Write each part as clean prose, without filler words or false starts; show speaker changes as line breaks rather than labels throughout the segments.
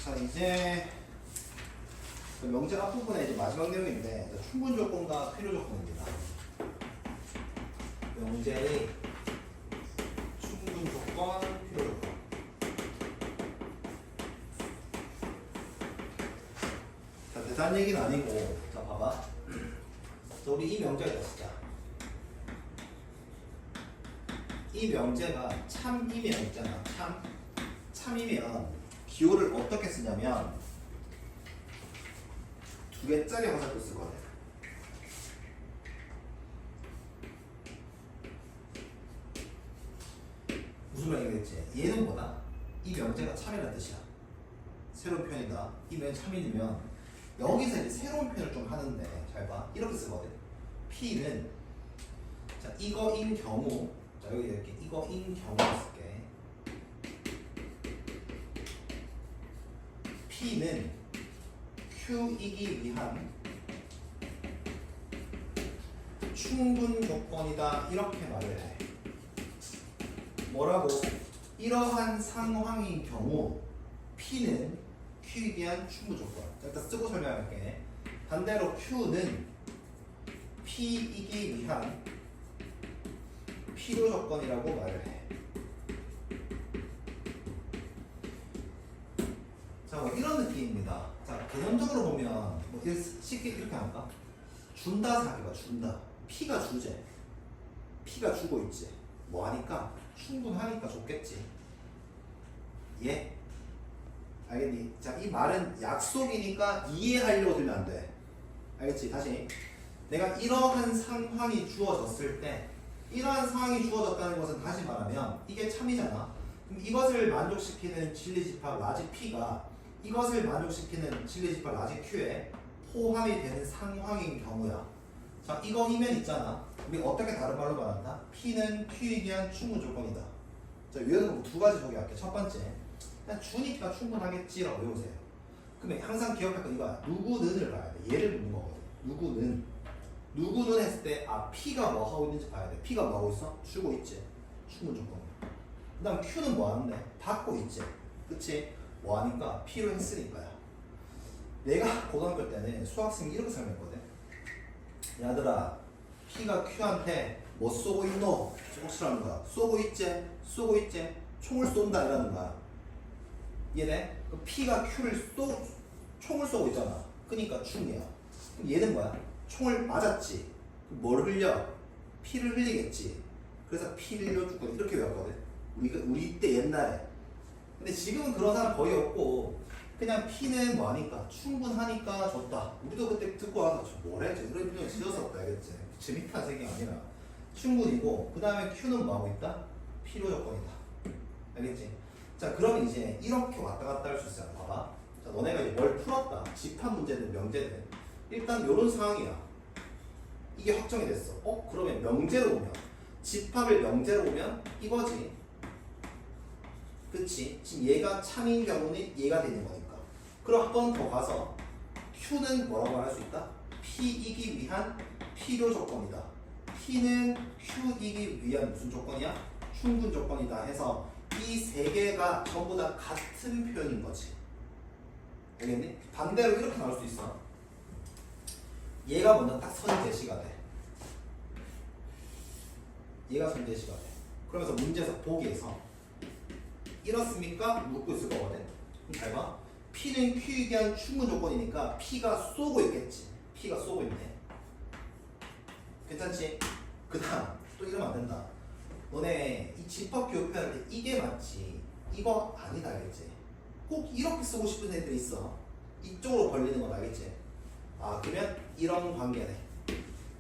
자, 이제 그 명제 앞부분에 이제 마지막 내용인데 충분 조건과 필요 조건입니다. 명제의 충분 조건, 필요 조건. 자, 대단한 얘기는 아니고, 자, 봐봐. 자, 우리 이 명제가 있자. 이 명제가 참이면 있잖아. 참이면 기호를 어떻게 쓰냐면 두 개짜리 화살표 쓰거든. 무슨 말이겠지? 얘는 뭐다? 이 명제가 참이라는 뜻이야. 새로운 표현이다. 이 명제 참이면 여기서 이제 새로운 표현을 좀 하는데 잘 봐. 이렇게 쓰거든. P는 자 이거인 경우, 자 여기 이렇게 이거인 경우 쓸게. P는 Q이기 위한 충분 조건이다 이렇게 말을 해. 뭐라고? 이러한 상황인 경우 P는 Q이기 위한 충분 조건. 일단 쓰고 설명할게. 반대로 Q는 P이기 위한 필요 조건이라고 말을 해. 자, 뭐 이런 느낌입니다. 자, 개념적으로 보면 뭐 쉽게 이렇게 할까? 준다 사기가 준다. P가 주제. P가 주고 있지. 뭐 하니까? 충분하니까 줬겠지. 예? 알겠니? 자, 이 말은 약속이니까 이해하려고 들면 안 돼. 알겠지? 다시. 내가 이러한 상황이 주어졌을 때, 이러한 상황이 주어졌다는 것은 다시 말하면 이게 참이잖아. 그럼 이것을 만족시키는 진리집합 라지 P가 이것을 만족시키는 진리집합 라지 Q에 포함이 되는 상황인 경우야. 자, 이거이면 있잖아. 우리 어떻게 다른 말로 말한다? P는 Q에 대한 충분 조건이다. 자, 위에는 두 가지 소개할게. 첫 번째, 그냥 주니까 충분하겠지라고 외우세요. 그러면 항상 기억할 건 이거야. 누구는을 봐야 돼. 얘를 묻는 거거든. 누구는 했을 때 P가 뭐 하고 있는지 봐야 돼. P가 뭐 하고 있어? 주고 있지. 충분 조건이야. 그 다음 Q는 뭐 하는데? 받고 있지. 그치? 뭐 하니까? P로 했으니까요. 내가 고등학교 때는 수학생이 이렇게 설명했거든. 얘들아, P가 Q한테 뭐 쏘고 있노? 혹시라는 거야. 쏘고 있지? 총을 쏜다 이라는 거야. 얘네? 그 P가 Q를 총을 쏘고 있잖아. 그러니까 충이야. 그럼 얘는 뭐야? 총을 맞았지. 뭘 흘려? 피를 흘리겠지. 그래서 피를 흘려주고 이렇게 외웠거든. 우리 때 옛날에. 근데 지금은 그런 사람 거의 없고 그냥 피는 뭐 하니까 충분하니까 줬다. 우리도 그때 듣고 와서 뭐래? 이런 표현 지었었다. 알겠지? 재밌다 생각이 아니라 충분이고 그 다음에 Q는 뭐 하고 있다? 필요 조건이다. 알겠지? 자, 그럼 이제 이렇게 왔다 갔다 할 수 있어요. 봐봐. 자, 너네가 이제 뭘 풀었다. 집합 문제든 명제든 일단 요런 상황이야. 이게 확정이 됐어. 그러면 명제로 보면 집합을 명제로 보면 이거지. 그치? 지금 얘가 참인 경우는 얘가 되는 거니까. 그럼 한 번 더 가서 Q는 뭐라고 할 수 있다? P이기 위한 필요 조건이다. P는 Q이기 위한 무슨 조건이야? 충분 조건이다 해서 이 세 개가 전부 다 같은 표현인 거지. 알겠니? 반대로 이렇게 나올 수 있어. 얘가 먼저 딱 선 제시가 돼. 얘가 선 제시가 돼. 그러면서 문제에서 보기에서 이렇습니까? 묻고 있을 거거든. 그럼 잘 봐. P는 Q에 대한 충분 조건이니까 P가 쏘고 있겠지. P가 쏘고 있네. 괜찮지? 그 다음 또 이러면 안 된다. 너네 이 집합 교육할 때 이게 맞지. 이거 아니다 알겠지? 꼭 이렇게 쓰고 싶은 애들이 있어. 이쪽으로 벌리는 건 알겠지? 그러면 이런 관계네.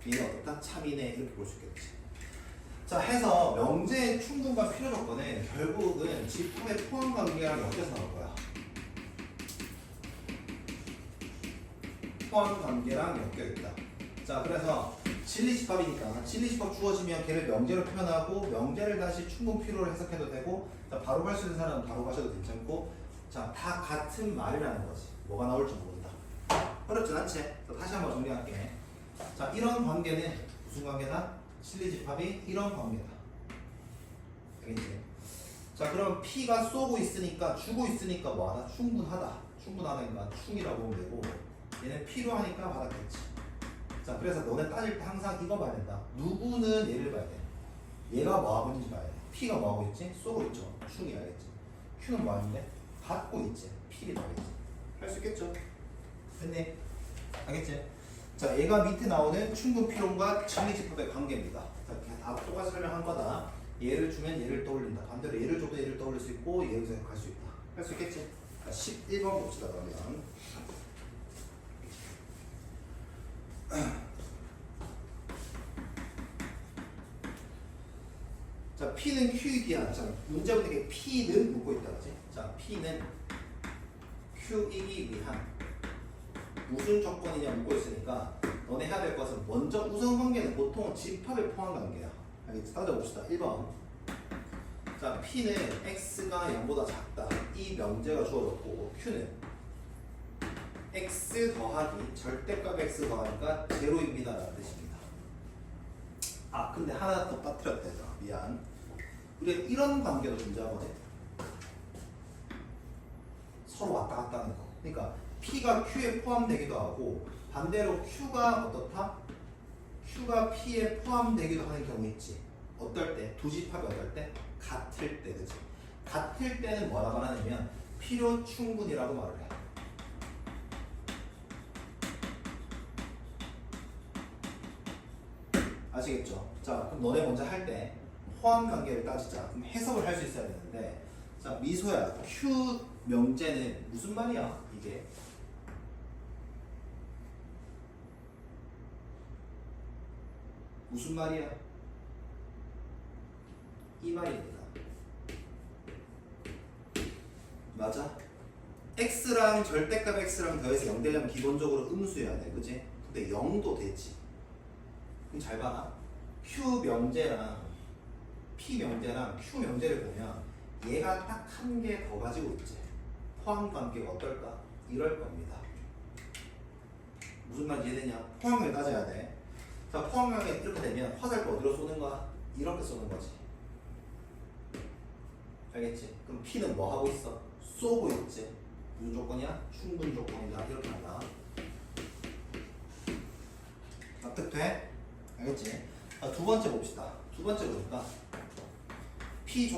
얘는 어떻다? 참이네. 이렇게 볼 수 있겠지. 자, 해서 명제의 충분과 필요 조건은 결국은 집합의 포함 관계랑 엮여서 나올 거야. 포함 관계랑 엮여 있다. 자, 그래서 진리 집합이니까 진리 집합 주어지면 걔를 명제로 표현하고 명제를 다시 충분 필요로 해석해도 되고, 자, 바로 갈 수 있는 사람은 바로 가셔도 괜찮고, 자, 다 같은 말이라는 거지. 뭐가 나올지 모른다. 어렵진 않지? 다시 한번 정리할게. 자, 이런 관계는 무슨 관계다? 진리 집합이 이런 관계다. 알겠지? 자, 그럼 P가 쏘고 있으니까 주고 있으니까 뭐하다? 충분하다니까 충이라고 보면 되고 얘는 필요하니까 받았겠지. 자, 그래서 너네 따질 때 항상 이거 봐야 된다. 누구는 얘를 봐야 돼. 얘가 뭐하고 있는지 봐야 돼. P가 뭐하고 있지? 쏘고 있죠. 충이 알겠지. Q는 뭐하는데? 받고 있지. P이 나오겠지. 할 수 있겠죠? 됐네. 알겠지? 자, 얘가 밑에 나오는 충분 필요과 진리집합의 관계입니다. 자, 다 똑같이 설명한 거다. 얘를 주면 얘를 떠올린다. 반대로 얘를 줘도 얘를 떠올릴 수 있고 얘를 생각할 수 있다. 할 수 있겠지? 자, 11번 봅시다. 그러면 자, P는 Q에 비한. 자, 문제문에 P는 묻고 있다. 그치? 자, P는 Q이기 위한 무슨 조건이냐 묻고 있으니까 너네 해야 될 것은 먼저 우선 관계는 보통 집합의 포함 관계야. 알겠지? 따져봅시다. 1번. 자, P는 X가 0보다 작다. 이 명제가 주어졌고 Q는 X 더하기 절대값 X 더하니까 제로입니다 라는 뜻입니다. 아, 근데 하나 더 빠뜨렸다. 미안. 우리가 이런 관계도 존재하거든. 서로 왔다 갔다 하는 거. 그러니까 P가 Q에 포함되기도 하고 반대로 Q가 어떻다? Q가 P에 포함되기도 하는 경우 있지. 어떨 때? 두 집합이 어떨 때? 같을 때. 그치? 같을 때는 뭐라고 하냐면 필요 충분이라고 말을 해. 아시겠죠? 자, 그럼 너네 먼저 할 때 포함 관계를 따지자. 그럼 해석을 할 수 있어야 되는데, 자, 미소야, Q 명제는 무슨 말이야? 이게 무슨 말이야? 이 말입니다. 맞아? X랑 절대값 X랑 더해서 0 되려면 기본적으로 음수여야 돼. 그치? 근데 0도 되지. 그럼 잘 봐라. Q 명제랑 P 명제랑 Q 명제를 보면 얘가 딱 한 개 더 가지고 있지. 포함 관계가 어떨까? 이럴 겁니다. 무슨 말인지 이해되냐? 포함을 따져야 돼. 자, 포함 관계 이렇게 되면 화살표 어디로 쏘는 거야? 이렇게 쏘는 거지. 알겠지? 그럼 P는 뭐 하고 있어? 쏘고 있지. 무슨 조건이야? 충분 조건이다. 이렇게 한다. 납득돼? 알겠지? 자, 두 번째 봅시다. 두 번째 보니까 P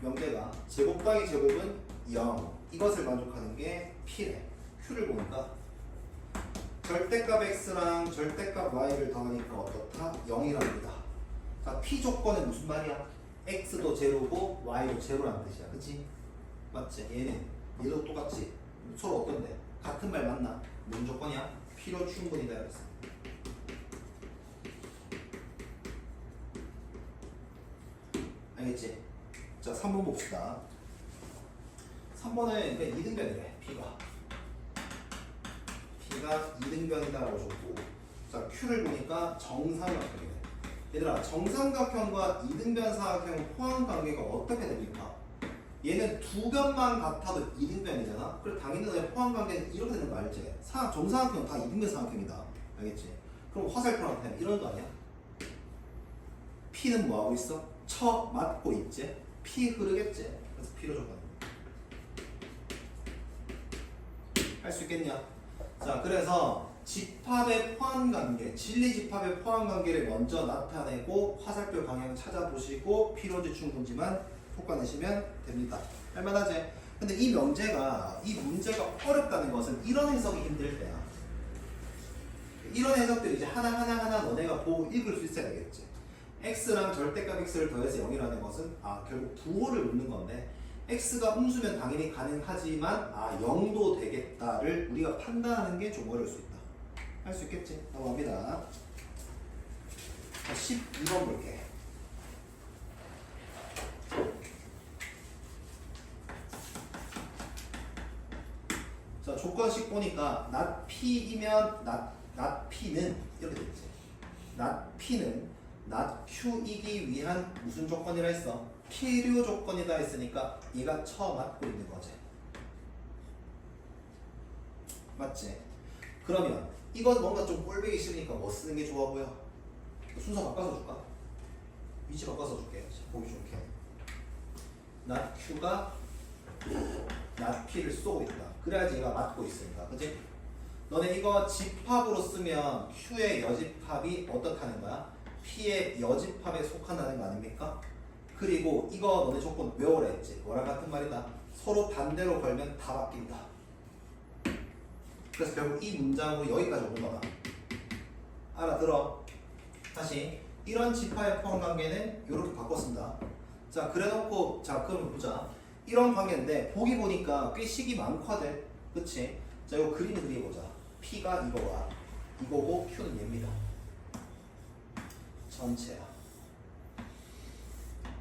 명제가 제곱 더하기 제곱은 0. 이것을 만족하는 게 P래. Q를 보니까 절대값 X랑 절대값 Y를 더하니까 어떻다? 0이랍니다. 자, P 조건은 무슨 말이야? X도 제로고 Y도 제로라는 뜻이야. 그치? 맞지? 얘도 똑같지? 서로 어떤데? 같은 말 맞나? 무슨 조건이야? 필요 충분이다 그랬어. 알겠지? 자, 3번 봅시다. 3번은 그냥 2등변이래. P가 2등변이다라고 줬고, 자, Q를 보니까 정삼각형이네. 얘들아, 정삼각형과 2등변 사각형 포함 관계가 어떻게 됩니까? 얘는 두 변만 같아도 2등변이잖아. 그래 당연히 너의 포함 관계는 이렇게 되는 거 알지? 정삼각형 다 2등변 사각형이다. 알겠지? 그럼 화살표한테 이런 거 아니야? P는 뭐 하고 있어? 쳐 맞고 있지? P 흐르겠지? 그래서 P로 적어야 할 수 있겠냐? 자, 그래서 집합의 포함 관계, 진리 집합의 포함 관계를 먼저 나타내고 화살표 방향 찾아보시고 필요지 충분지만 촉과내시면 됩니다. 할만하지? 근데 이 문제가 어렵다는 것은 이런 해석이 힘들 때야. 이런 해석들이 이제 하나하나 너네가 보고 읽을 수 있어야 되겠지. X랑 절대값 X를 더해서 0이라는 것은 결국 부호를 묻는 건데 X가 음수면 당연히 가능하지만 0도 되겠다를 우리가 판단하는 게 좀 어려울 수 있다. 할 수 있겠지? 넘어갑니다. 12번 볼게. 자, 조건식 보니까 not P이면 not P는 이렇게 되겠지. not P는 not Q이기 위한 무슨 조건이라 했어? 필요 조건이다 했으니까 얘가 맞고 있는 거지. 맞지? 그러면 이건 뭔가 좀 꼴보기 싫으니까 뭐 쓰는 게 좋아 보여? 순서 바꿔서 줄까? 위치 바꿔서 줄게. 보기 좋게. not Q가 not P를 쏘고 있다. 그래야지 얘가 맞고 있으니까. 그치? 너네 이거 집합으로 쓰면 Q의 여집합이 어떻다는 거야? P의 여집합에 속한다는 거 아닙니까? 그리고 이거 너네 조건 외우라 했지. 뭐랑 같은 말이다. 서로 반대로 걸면 다 바뀐다. 그래서 결국 이 문장으로 여기까지 온 거다. 알아들어? 다시 이런 집합의 포함 관계는 이렇게 바꿨습니다. 자, 그래놓고 자 그럼 보자. 이런 관계인데 보기 보니까 꽤 식이 많거든. 그치? 자, 이거 그림을 그려보자. P가 이거와 이거고 Q는 얘입니다. 전체야.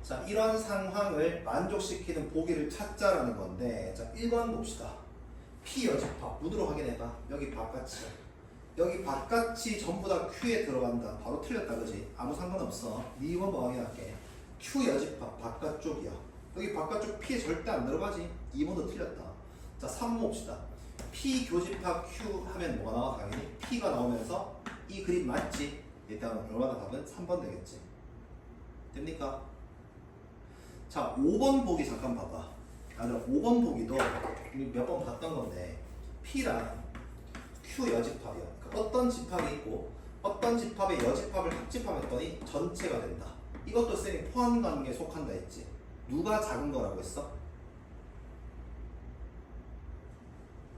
자, 이런 상황을 만족시키는 보기를 찾자라는 건데, 자, 1번 봅시다. P 여집합 문으로 확인해봐. 여기 바깥이, 여기 바깥이 전부 다 Q에 들어간다. 바로 틀렸다, 그지? 아무 상관없어. 2번 뭐 확인할게. Q 여집합 바깥쪽이야. 여기 바깥쪽 P에 절대 안 들어가지. 2번도 틀렸다. 자, 3번 봅시다. P 교집합 Q 하면 뭐가 나와? 당연히 P가 나오면서 이 그림 맞지? 일단 얼마나 답은 3번 되겠지. 됩니까? 자, 5번 보기 잠깐 봐봐. 아니라 5번 보기도 몇 번 봤던 건데 P랑 Q 여집합이야. 그러니까 어떤 집합이 있고 어떤 집합의 여집합을 합집합했더니 전체가 된다. 이것도 쌤이 포함관계에 속한다 했지. 누가 작은 거라고 했어?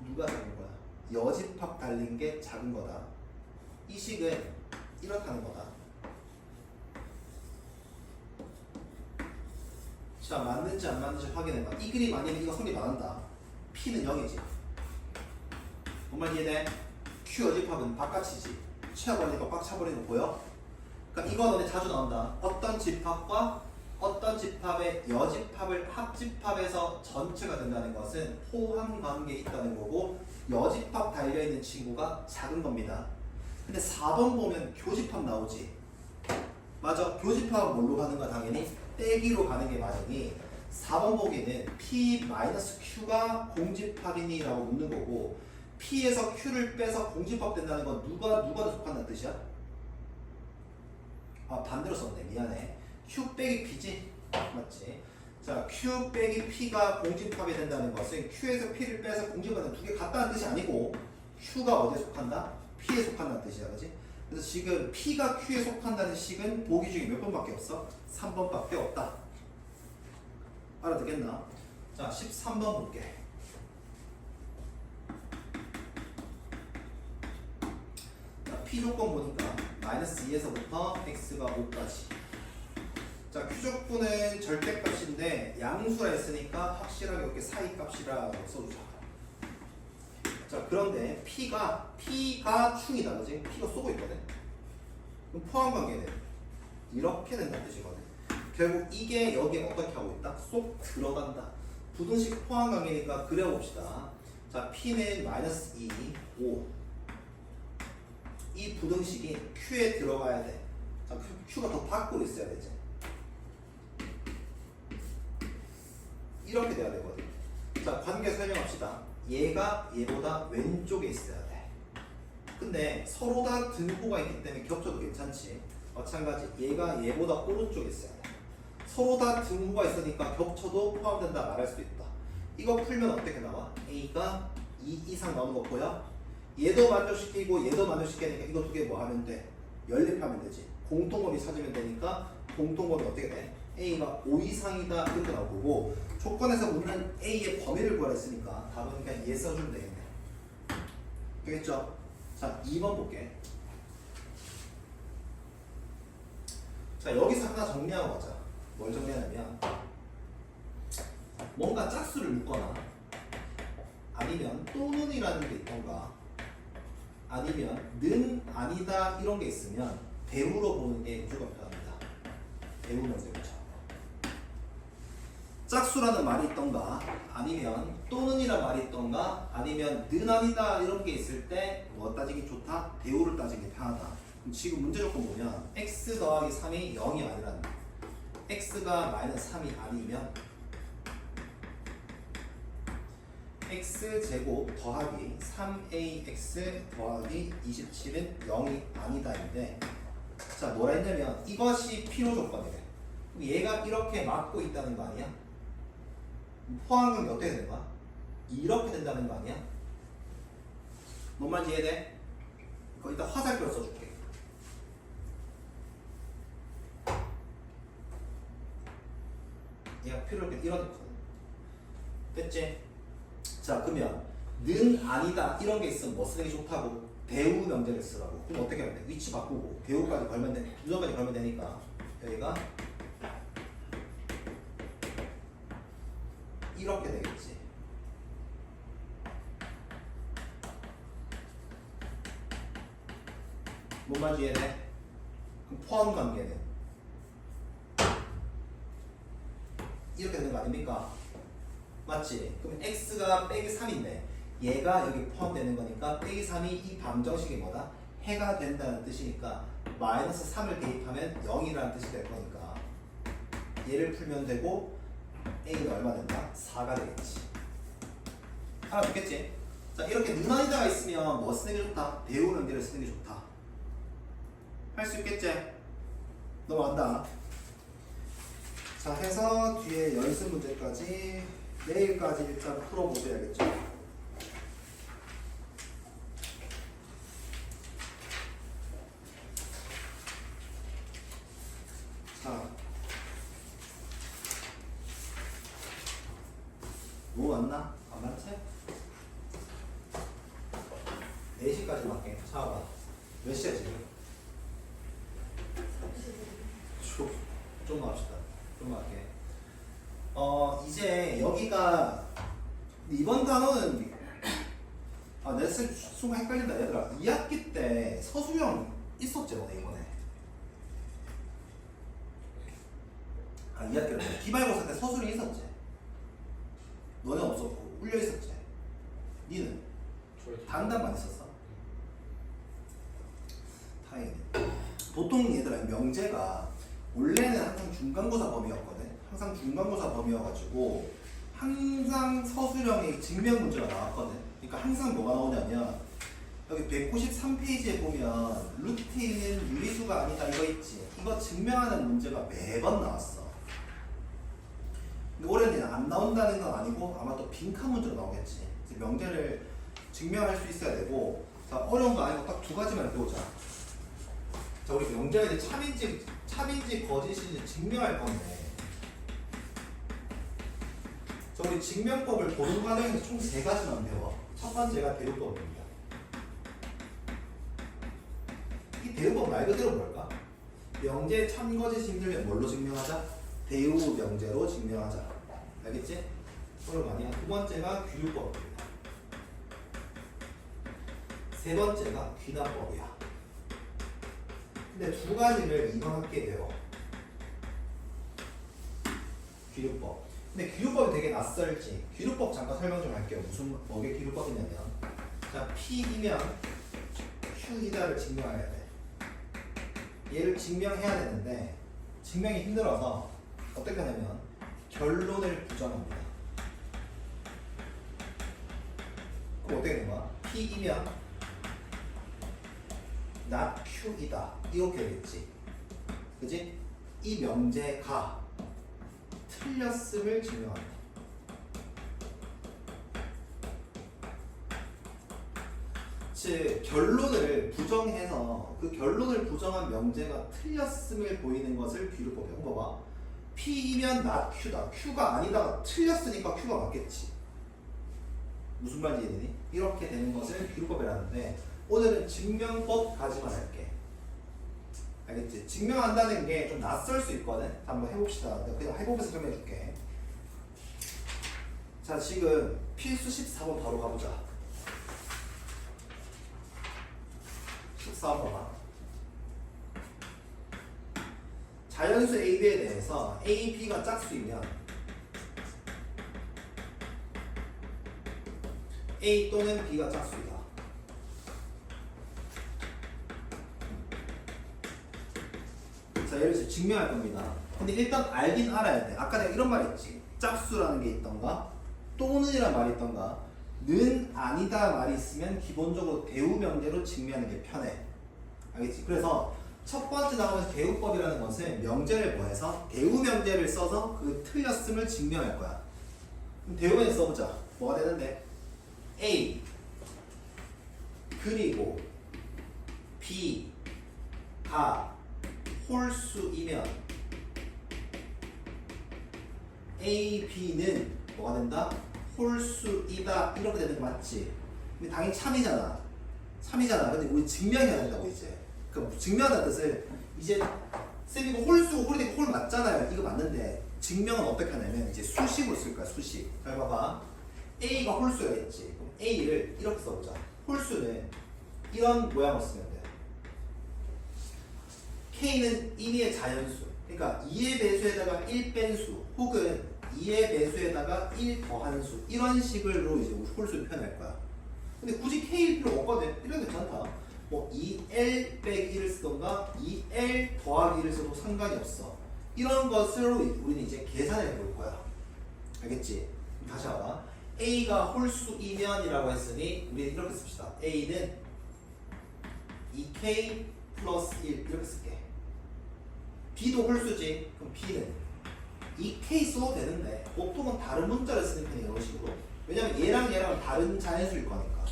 누가 작은 거야? 여집합 달린 게 작은 거다. 이 식은 이렇다는 거다. 자, 맞는지 안 맞는지 확인해봐. 이 그림 아니면 이거 성립 안 한다. P는 0이지. 뭔 말 이해돼? Q 여집합은 바깥이지. 채워버리니까 꽉 차버리는 거 보여? 그러니까 이거 너네 자주 나온다. 어떤 집합과 어떤 집합의 여집합을 합집합해서 전체가 된다는 것은 포함 관계에 있다는 거고, 여집합 달려있는 친구가 작은 겁니다. 근데 4번 보면 교집합 나오지. 맞아. 교집합은 뭘로 가는 거야? 당연히 빼기로 가는 게 맞으니 4번 보기는 P-Q가 공집합이니? 라고 묻는 거고, P에서 Q를 빼서 공집합 된다는 건 누가 속한다는 뜻이야? 아, 반대로 썼네. 미안해. Q 빼기 P지? 맞지? 자, Q 빼기 P가 공집합이 된다는 것은 Q에서 P를 빼서 공집합은 두 개 같다는 뜻이 아니고 Q가 어디에 속한다? P에 속한다는 뜻이야. 그지? 그래서 지금 P가 Q에 속한다는 식은 보기 중에 몇 번밖에 없어? 3번밖에 없다. 알아듣겠나? 자, 13번 볼게. 자, P 조건 보니까 마이너스 2에서부터 x가 5까지. 자, Q족분은 절대값인데 양수라 했으니까 확실하게 이렇게 사이값이라고 써주자. 자, 그런데 P가 충이다, 그지? P가 쏘고 있거든. 그럼 포함관계는 이렇게 된다는 뜻이거든. 결국 이게 여기에 어떻게 하고 있다? 쏙 들어간다. 부등식 포함관계니까 그려봅시다. 자, P는 마이너스 2, 5. 이 부등식이 Q에 들어가야 돼. 자, Q가 더 밖으로 있어야 되지. 이렇게 돼야 되거든. 자, 관계 설명합시다. 얘가 얘보다 왼쪽에 있어야 돼. 근데 서로 다 등호가 있기 때문에 겹쳐도 괜찮지. 마찬가지 얘가 얘보다 오른쪽에 있어야 돼. 서로 다 등호가 있으니까 겹쳐도 포함된다 말할 수도 있다. 이거 풀면 어떻게 나와? A가 2 이상 나오는 거 보여? 얘도 만족시키고 얘도 만족시키니까 이거 두 개 뭐 하면 돼? 연립하면 되지. 공통범위 찾으면 되니까 공통범위 어떻게 돼? A가 5 이상이다 이렇게 나오고, 조건에서 묻는 A의 범위를 구하라 했으니까 답은 그냥 얘 써주면 되겠네. 되겠죠? 자, 2번 볼게. 자, 여기서 하나 정리하고 가자. 뭘 정리하냐면 뭔가 짝수를 묶거나 아니면 또는이라는 게 있던가 아니면 는 아니다 이런 게 있으면 대우로 보는 게 무조건 편합니다. 대우면서 그렇죠. 짝수라는 말이 있던가 아니면 또는이라는 말이 있던가 아니면 는 아니다 이런 게 있을 때 뭐 따지기 좋다? 대우를 따지기 편하다. 그럼 지금 문제 조건 보면 x 더하기 3이 0이 아니라는 거야. x가 마이너스 3이 아니면 x제곱 더하기 3ax 더하기 27은 0이 아니다인데, 자, 뭐라 했냐면 이것이 필요 조건이래. 그럼 얘가 이렇게 맞고 있다는 거 아니야? 포함관계 어떻게 되는 거야? 이렇게 된다는 거 아니야? 뭔 말인지 이해돼? 거기다 화살표로 써줄게. 얘가 필요할 때 이런 거거든. 됐지? 자, 그러면 는 아니다 이런 게 있으면 뭐 쓰는 게 좋다고? 대우 명제를 쓰라고. 그럼 어떻게 하면 돼? 위치 바꾸고 대우까지 걸면 돼. 부정까지 걸면 되니까 여기가 이렇게 되겠지. 뭔 말인지 이해돼? 그럼 포함 관계는 이렇게 되는 거 아닙니까? 맞지? 그럼 x가 빼기 3인데 얘가 여기 포함되는 거니까 빼기 3이 이 방정식이 뭐다? 해가 된다는 뜻이니까 마이너스 3을 대입하면 0이라는 뜻이 될 거니까 얘를 풀면 되고 a는 얼마 된다? 4가 되겠지. 알아듣겠지? 자, 이렇게 능한이다가 있으면 뭐 쓰는 게 좋다? 대우 명제를 쓰는 게 좋다. 할 수 있겠지? 넘어간다. 자, 해서 뒤에 연습 문제까지 내일까지 일단 풀어보셔야겠죠? 자, 뭐 왔나? 안 맞지? 4시까지 맞게. 자, 봐. 몇 시야 지금? 좀 합시다. 좀 할게. 이제 여기가 이번 단어는 내가 순간 헷갈린다 얘들아. 2학기 때 서술형 있었지 너네 이번에. 2학기 때 기말고사 때 서술이 있었지. 너네 없었고 울려 있었지. 니는 단단만 있었어. 다행이네. 보통 얘들아 명제가 원래는 항상 중간고사 범위였거든. 항상 중간고사 범위여가지고 항상 서술형의 증명 문제가 나왔거든. 그러니까 항상 뭐가 나오냐면 여기 193페이지에 보면 루트에 있는 유리수가 아니다 이거 있지. 이거 증명하는 문제가 매번 나왔어. 근데 올해는 안 나온다는 건 아니고 아마 또 빈칸 문제로 나오겠지. 그래서 명제를 증명할 수 있어야 되고. 자, 어려운 거 아니고 딱 2가지만 배우자. 자, 우리 명제가 이제 참인지 거짓인지 증명할 건데. 자, 우리 증명법을 보는 과정에서 총 3가지만 배워. 첫 번째가 대우법입니다. 이 대우법 말 그대로 뭘까? 명제 참거짓인지를 뭘로 증명하자? 대우 명제로 증명하자. 알겠지? 어려운 거 아니야? 두 번째가 귀류법입니다. 세 번째가 귀납법이야. 근데 2가지를 이번 학기에 배워. 귀류법. 근데 귀류법이 되게 낯설지. 귀류법 잠깐 설명 좀 할게요. 뭐게 귀류법이냐면, 자, P이면 Q이다를 증명해야 돼. 얘를 증명해야 되는데 증명이 힘들어서 어떻게 하냐면 결론을 부정합니다. 그럼 어떻게 되는 거야? P이면 not Q이다 이렇게 되겠지. 그지? 이 명제가 틀렸음을 증명합니다. 즉 결론을 부정해서 그 결론을 부정한 명제가 틀렸음을 보이는 것을 귀류법이라고. 봐봐. P이면 not Q다. Q가 아니다가 틀렸으니까 Q가 맞겠지. 무슨 말인지 이해되니? 이렇게 되는 것을 귀류법이라는데 오늘은 증명법까지만 할게. 알겠지? 증명한다는 게 좀 낯설 수 있거든? 한번 해봅시다. 내가 그냥 해보면서 좀 해줄게. 자, 지금 필수 14번 바로 가보자. 14번 봐봐. 자연수 A, B에 대해서 A, B가 짝수이면 A 또는 B가 짝수이다. 자, 예를 들어 증명할 겁니다. 근데 일단 알긴 알아야 돼. 아까 내가 이런 말 했지. 짝수라는 게 있던가 또는이란 말이 있던가 는 아니다 말이 있으면 기본적으로 대우 명제로 증명하는 게 편해. 알겠지? 그래서 첫 번째 나오는 대우법이라는 것은 명제를 뭐해서 대우 명제를 써서 그 틀렸음을 증명할 거야. 그럼 대우에 써보자. 뭐가 되는데? A 그리고 B가 홀수이면 A, B는 뭐가 된다? 홀수이다. 이렇게 되는 거 맞지? 근데 당연히 참이잖아. 참이잖아. 근데 우리 증명해야 된다고 이제. 그럼 증명하다는 뜻을 이제 쌤 이거 홀수고 홀이니까 홀 맞잖아요. 이거 맞는데 증명은 어떻게 하냐면 이제 수식으로 쓸 거야. 수식. 잘 봐봐. A가 홀수가 있지. 그럼 A를 이렇게 써보자. 홀수는 이런 모양으로 쓰면 돼. K는 임의의 자연수. 그러니까 2의 배수에다가 1 뺀 수 혹은 2의 배수에다가 1 더한 수 이런 식으로 이제 우리 홀수를 표현할 거야. 근데 굳이 K일 필요 없거든. 이래도 괜찮다. 뭐 2L 빼기 1을 쓰던가 2L 더하기 1을 써도 상관이 없어. 이런 것을 우리는 이제 계산해 볼 거야. 알겠지? 다시 봐봐. A가 홀수이면이라고 했으니 우리 이렇게 씁시다. A는 2K 플러스 1 이렇게 쓸게. B도 홀수지. 그럼 B는 2K 써도 되는데 보통은 다른 문자를 쓰는 편이에요. 이런 식으로. 왜냐면 얘랑 얘랑 다른 자연수일 거니까.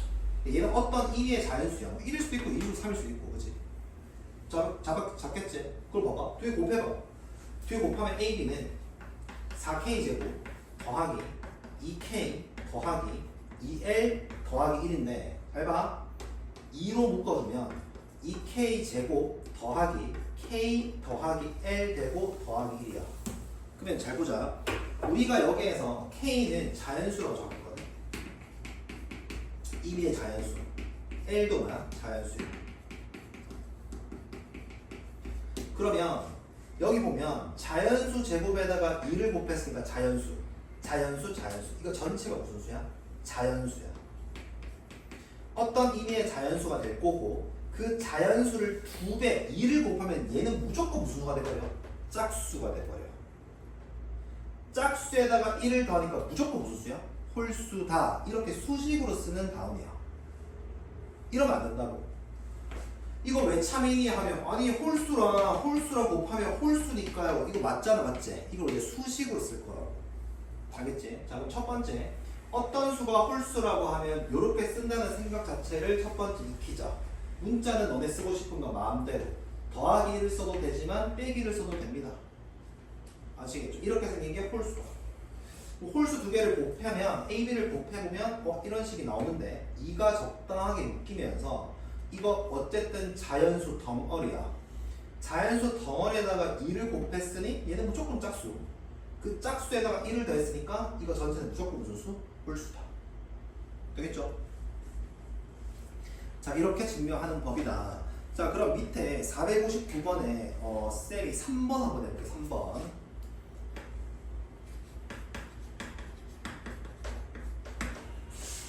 얘는 어떤 임의의 자연수야. 뭐 1일 수도 있고 2일 수도 3일 수도 있고 그치? 잡겠지? 그걸 봐봐. 뒤에 곱해봐. 뒤에 곱하면 AB는 4K제곱 더하기 2K 더하기 2L 더하기 1인데 잘 봐. 2로 묶어주면 2K제곱 더하기 K 더하기 L 되고 더하기 1이야. 그러면 잘 보자. 우리가 여기에서 K는 자연수라고 적었거든. 임의의 자연수. L도 뭐야? 자연수. 그러면 여기 보면 자연수 제곱에다가 2를 곱했으니까 자연수. 자연수. 이거 전체가 무슨 수야? 자연수야. 어떤 임의의 자연수가 될 거고 그 자연수를 2배, 2를 곱하면 얘는 무조건 무슨 수가 돼버려? 짝수가 돼버려. 짝수에다가 1을 더하니까 무조건 무슨 수야? 홀수다. 이렇게 수식으로 쓰는 다음이야. 이러면 안 된다고. 이거 왜 참이니 하면 아니 홀수랑 곱하면 홀수니까요. 이거 맞잖아 맞지? 이걸 이제 수식으로 쓸 거라고. 알겠지? 자 그럼 첫 번째 어떤 수가 홀수라고 하면 이렇게 쓴다는 생각 자체를 첫 번째 익히자. 문자는 너네 쓰고 싶은 거 마음대로 더하기를 써도 되지만 빼기를 써도 됩니다. 아시겠죠? 이렇게 생긴 게 홀수다. 홀수 두 개를 곱하면 AB를 곱해보면 이런 식이 나오는데 2가 적당하게 묶이면서 이거 어쨌든 자연수 덩어리야. 자연수 덩어리에다가 2를 곱했으니 얘는 무조건 짝수. 그 짝수에다가 1을 더했으니까 이거 전체는 무조건 무슨 수? 홀수다. 되겠죠? 자 이렇게 증명하는 법이다. 자 그럼 밑에 459번에 쌤이 3번 한번 해볼게요. 3번.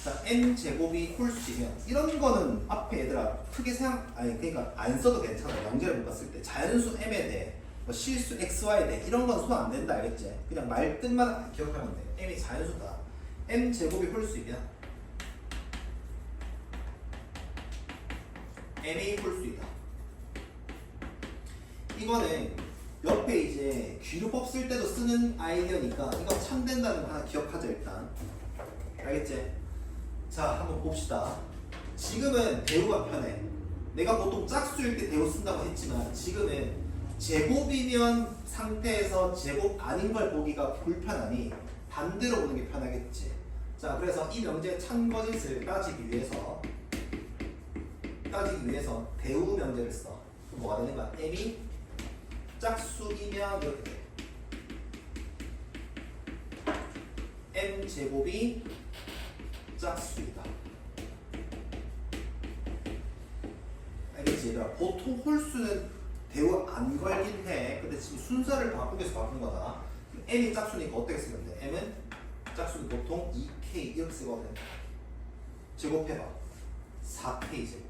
자 n제곱이 홀수이면 이런 거는 앞에 얘들아 크게 그러니까 안 써도 괜찮아. 영재를 묶었을 때 자연수 m에 대해 뭐 실수 xy에 대해 이런 건 손 안 된다. 알겠지? 그냥 말뜻만 기억하면 돼. m이 자연수다. n제곱이 홀수이면 m이 홀수이다. 이거는 옆에 이제 귀류법 쓸 때도 쓰는 아이디어니까 이거 참된다는 거 하나 기억하자 일단. 알겠지? 자 한번 봅시다. 지금은 대우가 편해. 내가 보통 짝수일 때 대우 쓴다고 했지만 지금은 제곱이면 상태에서 제곱 아닌 걸 보기가 불편하니 반대로 보는 게 편하겠지. 자 그래서 이 명제의 참거짓을 따지기 위해서 대우 명제를 써. 그럼 뭐가 되는 거야? m이 짝수이면 이렇게 돼. m 제곱이 짝수이다. 알겠지? 얘들아 보통 홀수는 대우 안 걸긴 해. 근데 지금 순서를 바꾸기 위해서 바꾼 거다. m이 짝수니까 어떻게 쓰면 돼? m은 짝수는 보통 2k 이렇게 쓰거든. 제곱해봐. 4k 제곱.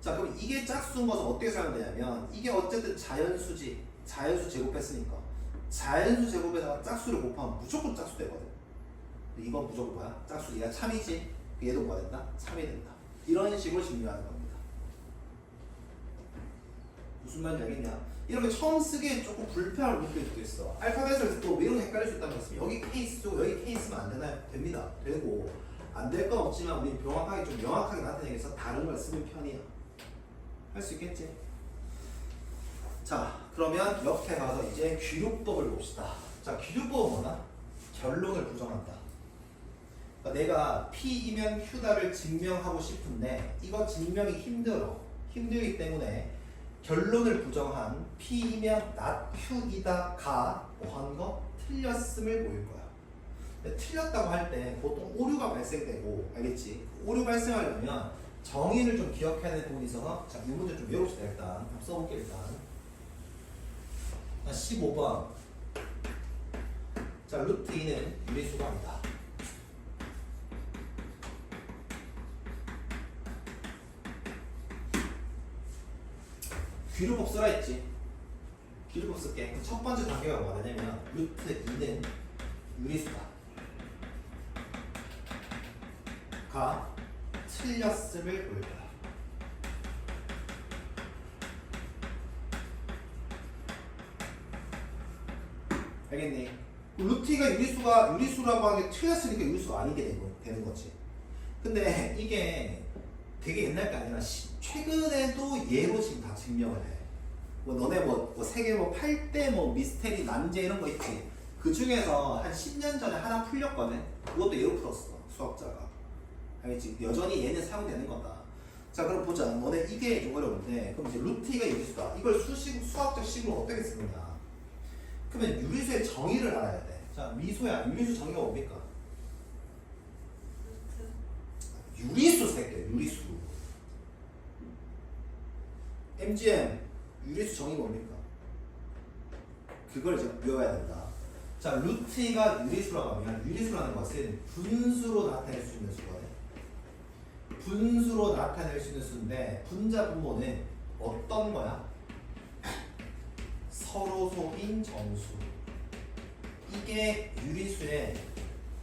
자 그럼 이게 짝수인 것은 어떻게 생각하면 되냐면 이게 어쨌든 자연수지. 자연수 제곱했으니까 자연수 제곱에다가 짝수를 곱하면 무조건 짝수 되거든. 이건 무조건 뭐야? 짝수. 얘가 참이지. 얘도 뭐가 된다? 참이 된다. 이런 식으로 증명하는 겁니다. 무슨 말인지 알겠냐? 이렇게 처음 쓰기에 조금 불편함을 느낄 수도 있어. 알파벳을 또 외우는 헷갈릴 수 있다는 말씀. 여기 케이스고 여기 케이스면 안 되나요? 됩니다. 되고 안 될 건 없지만 우리 명확하게 좀 명확하게 나타내기 위해서 다른 걸 쓰는 편이야. 할 수 있겠지? 자, 그러면 옆에 가서 이제 귀류법을 봅시다. 자, 귀류법은 뭐나? 결론을 부정한다. 그러니까 내가 P이면 Q다를 증명하고 싶은데 이거 증명이 힘들기 때문에 결론을 부정한 P이면 not Q이다가 뭐한 거? 틀렸음을 보일 거야. 근데 틀렸다고 할 때 보통 오류가 발생되고, 알겠지? 오류 발생하려면 정의를 좀 기억해야 되는 부분이 있어서 자, 이 문제 좀 외웁시다. 일단 한번 써볼게. 일단 자, 15번. 자, 루트 2는 유리수가 아니다. 귀류법 쓰라 했지. 귀류법 쓸게. 첫 번째 단계가 뭐가 되냐면 루트 2는 유리수다 가 틀렸음을 볼 거야. 알겠니? 루트 2가 유리수라고 하는 게 틀렸으니까 유리수가 아니게 되는 거지. 근데 이게 되게 옛날 게 아니라 최근에도 얘로 지금 다 증명을 해. 뭐 너네 뭐 세계 뭐 8대 뭐 미스테리 난제 이런 거 있지. 그 중에서 한 10년 전에 하나 풀렸거든. 그것도 얘로 풀었어. 수학자가. 알겠지? 여전히 얘는 사용되는 거다. 자, 그럼 보자. 너네 이게 좀 어려운데 그럼 이제 루트 2가 유리수다. 이걸 수학적 식으로 어떻게 쓰느냐. 그러면 유리수의 정의를 알아야 돼. 자, 미소야. 유리수 정의가 뭡니까? 유리수 새끼야. 유리수. MGM 유리수 정의 뭡니까? 그걸 이제 외워야 된다. 자, 루트 2가 유리수라고 하면 유리수라는 것은 분수로 나타낼 수 있는 수거든. 분수로 나타낼 수 있는 수인데 분자 분모는 어떤 거야? 서로소인 정수. 이게 유리수의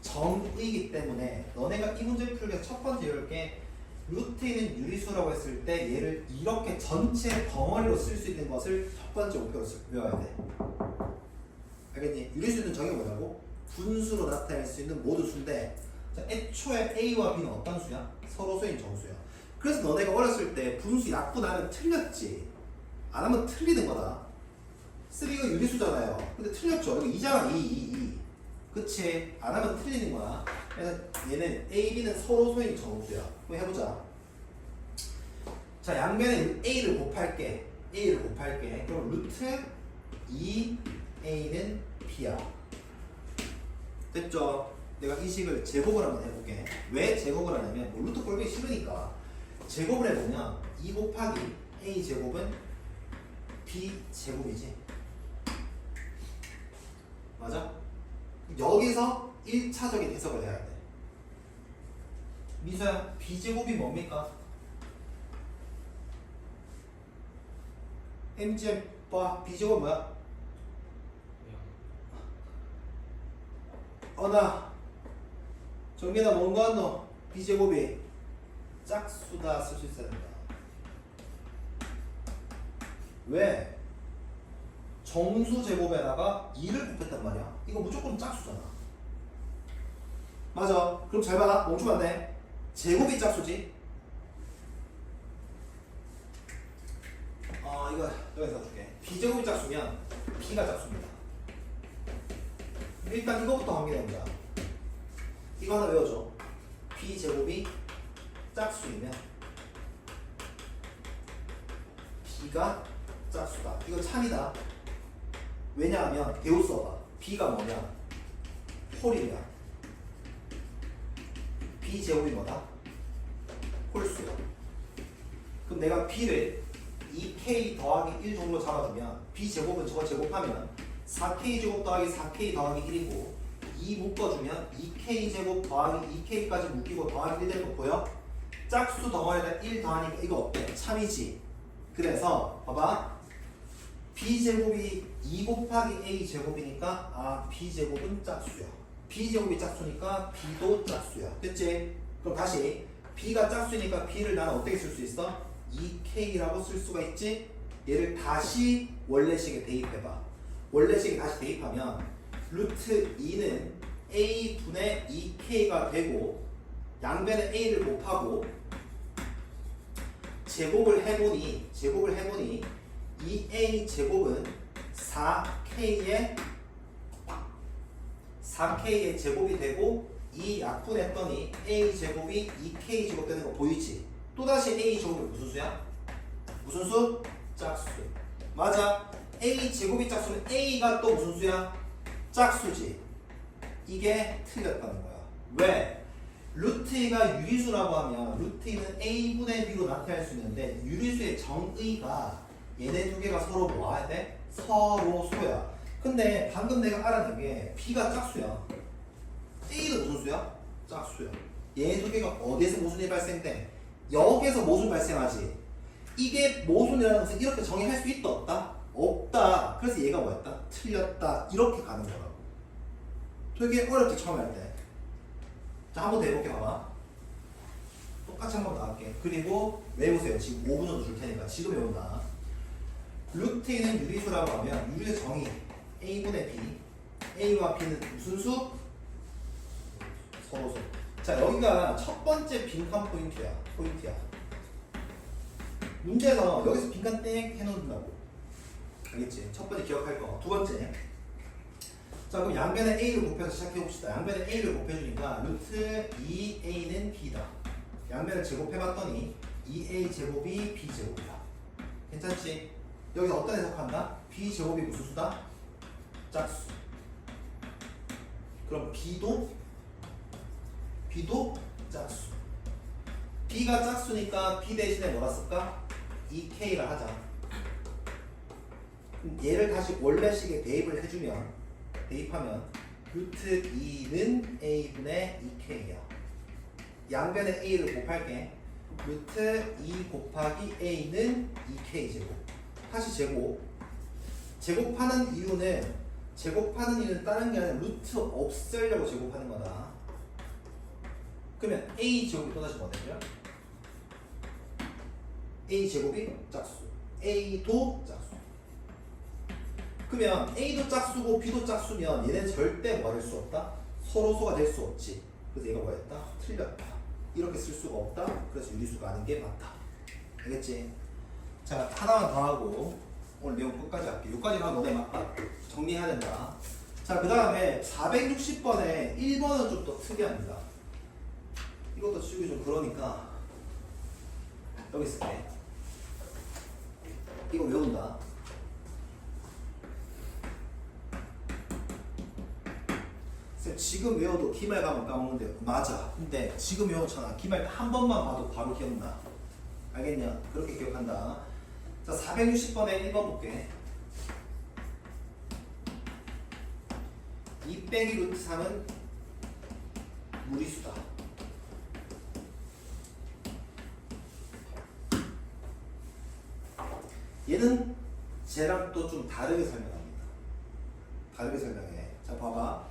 정의이기 때문에 너네가 이 문제 풀기 위해서 첫 번째 배울 게 루트 2는 유리수라고 했을 때 얘를 이렇게 전체 덩어리로 쓸 수 있는 것을 첫 번째 목표로 외워야 돼. 알겠니? 유리수는 정의가 뭐냐고? 분수로 나타낼 수 있는 모든 수인데 자, 애초에 A와 B는 어떤 수야? 서로소인 정수야. 그래서 너네가 어렸을 때 분수 약분하면 틀렸지. 안 하면 틀리는 거다. 3가 유리수잖아요. 근데 틀렸죠. 이거 2잖아. 2. 그치? 안 하면 틀리는 거야. 그래서 얘는 A, B는 서로소인 정수야. 그럼 해보자. 자, 양변에 A를 곱할게. 그럼 루트 2A는 B야. 됐죠? 내가 이 식을 제곱을 한번 해볼게. 왜 제곱을 하냐면 뭐 루트 꼴보기 싫으니까 제곱을 해보면 2 곱하기 A 제곱은 B 제곱이지. 맞아? 여기서 1차적인 해석을 해야 돼. 미소야, B제곱이 뭡니까? MGM 봐. B제곱 뭐야? 어나 정민아 뭔가 한노? B제곱이 짝수다 쓸 수 있어야 된다. 왜? 정수 제곱에다가 2를 곱했단 말이야. 이거 무조건 짝수잖아. 맞아. 그럼 잘 봐라. 멈추면 안 돼. 제곱이 짝수지. 이거 여기서 줄게. B제곱이 짝수면 B가 짝수입니다. 일단 이거부터 확인해보자. 이거 하나 외워줘. B제곱이 짝수이면 B가 짝수다. 이거 참이다. 왜냐하면 배우 써봐. B가 뭐냐? 홀이야. B제곱이 뭐다? 홀수야. 그럼 내가 B를 2K 더하기 1 정도로 잡아주면 B제곱은 저거 제곱하면 4K 제곱 더하기 4K 더하기 1이고 2 묶어주면 2K 제곱 더하기 2K까지 묶이고 더하기 1 되는 거 보여? 짝수 덩어리에다 1 더하니까 이거 어때? 참이지. 그래서 봐봐. B제곱이 2 곱하기 A 제곱이니까 B제곱은 짝수야. B제곱이 짝수니까 B도 짝수야. 됐지? 그럼 다시 B가 짝수니까 B를 나는 어떻게 쓸 수 있어? 2K라고 쓸 수가 있지? 얘를 다시 원래식에 대입해봐. 원래식에 다시 대입하면 루트 2는 a분의 2k가 되고 양변에 a를 곱하고 제곱을 해보니 2a 제곱은 4k의 제곱이 되고 이 약분했더니 a 제곱이 2k 제곱 되는 거 보이지? 또다시 a 제곱이 무슨 수야? 무슨 수? 짝수. 맞아. a 제곱이 짝수는 a가 또 무슨 수야? 짝수지. 이게 틀렸다는 거야. 왜? 루트 2가 유리수라고 하면 루트 2는 a분의 b로 나타낼 수 있는데 유리수의 정의가 얘네 두 개가 서로 뭐 해야 돼? 서로 소야. 근데 방금 내가 알아낸 게 b가 짝수야. a도 무슨 수야? 짝수야. 얘네 두 개가 어디에서 모순이 발생돼? 여기에서 모순 발생하지. 이게 모순이라는 것은 이렇게 정의할 수 있다 없다? 없다. 그래서 얘가 뭐였다? 틀렸다. 이렇게 가는 거라고. 되게 어렵지 처음 할 때. 자, 한 번 더 해볼게. 봐봐. 똑같이 한 번 더 할게. 그리고 외우세요. 지금 5분 정도 줄 테니까 지금 외운다. 루트 2는 유리수라고 하면 유리의 정의 a분의 b, a와 b는 무슨 수? 서로수. 자, 여기가 첫 번째 빈칸 포인트야. 문제에서 여기서 빈칸 땡 해놓는다고. 알겠지? 첫 번째 기억할 거. 두 번째. 자, 그럼 양변에 a를 곱해서 시작해봅시다. 양변에 a를 곱해주니까 루트 2a는 b다. 양변을 제곱해봤더니 2a 제곱이 b 제곱이다. 괜찮지? 여기서 어떤 해석한다? b 제곱이 무슨 수다? 짝수. 그럼 b도 짝수. b가 짝수니까 b 대신에 뭐라 쓸까? 2k라 하자. 얘를 다시 원래식에 대입하면 루트 2는 a분의 2k야. 양변에 a를 곱할게. 루트 2 곱하기 a는 2k 제곱. 다시 제곱하는 이유는 다른 게 아니라 루트 없애려고 제곱하는 거다. 그러면 a 제곱이 또다시 뭐 되죠? a 제곱이 짝수, a도 짝수. 그러면 a도 짝수고 b도 짝수면 얘는 절대 뭐 될 수 없다? 서로수가 될 수 없지. 그래서 얘가 뭐였다? 틀렸다. 이렇게 쓸 수가 없다. 그래서 유리수가 아닌 게 맞다. 알겠지? 자, 하나만 더 하고 오늘 내용 끝까지 할게. 여기까지만 너네 맞다. 정리해야 된다. 자, 그 다음에 460번에 1번은 좀 더 특이합니다. 이것도 치우기 좀 그러니까 여기 쓸게. 이거 외운다. 쌤, 지금 외워도 기말 가면 까먹는데 맞아. 근데 지금 외워놓잖아. 기말 한 번만 봐도 바로 기억나. 알겠냐? 그렇게 기억한다. 자, 460번에 1번 볼게. 2 빼기 루트 3은 무리수다. 얘는 쟤랑 또 좀 다르게 설명합니다. 다르게 설명해. 자, 봐봐.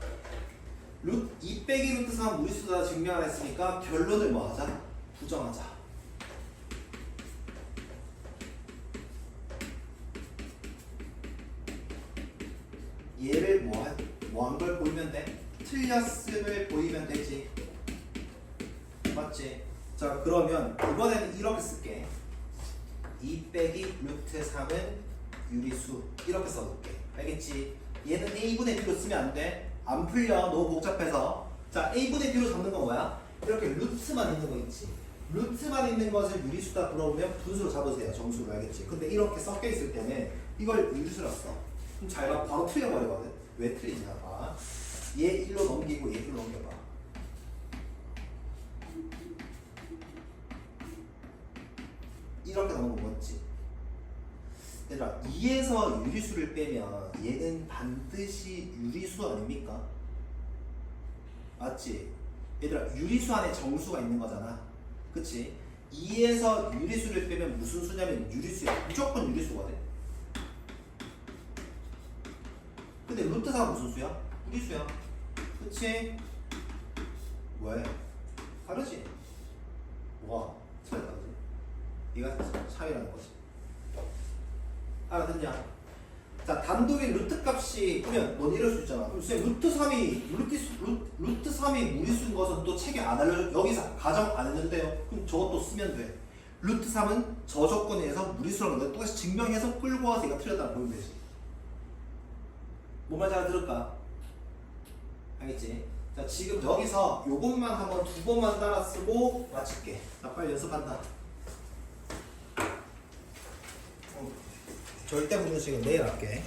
2 빼기 루트 3 무리수다 증명을 했으니까 결론을 뭐 하자? 부정하자. 얘를 뭐한 걸 보이면 돼? 틀렸음을 보이면 되지. 맞지? 자, 그러면 이번에는 이렇게 쓸게. 2 빼기 루트 3은 유리수. 이렇게 써볼게. 알겠지? 얘는 a분의 b로 쓰면 안 돼. 안 풀려. 너무 복잡해서. 자, a분의 b로 잡는 건 뭐야? 이렇게 루트만 있는 거 있지. 루트만 있는 것을 유리수다 불러오면 분수로 잡으세요. 정수로. 알겠지? 근데 이렇게 섞여 있을 때는 이걸 유리수로 써. 그럼 잘 봐. 바로 틀려버리거든. 왜 틀리지? 봐. 얘 1로 넘기고 얘 1로 넘겨봐. 이렇게 넘어온 거 맞지? 얘들아, 2에서 유리수를 빼면 얘는 반드시 유리수 아닙니까? 맞지? 얘들아, 유리수 안에 정수가 있는 거잖아. 그치? 2에서 유리수를 빼면 무슨 수냐면 유리수야. 무조건 유리수거든. 근데 루트 4가 무슨 수야? 유리수야. 그치? 왜? 다르지? 뭐가 틀렸다, 그지? 이가 차이라는 거지. 알아듣냐? 자, 단독인 루트 값이 그러면 넌 이럴 수 있잖아. 그럼 쌤 루트 3이 무리수인 것은 또 책에 안 알려 여기서 가정 안 했는데요. 그럼 저것도 쓰면 돼. 루트 3은 저 조건에 의해서 무리수라는 걸 똑같이 증명해서 끌고 와서 이거 틀렸다고 보면 되지. 뭔 말인지 알아들을까? 알겠지? 자, 지금 여기서 요것만 한번 2번만 따라 쓰고 마칠게. 나 빨리 연습한다. 절대 문제식은 내일 할게.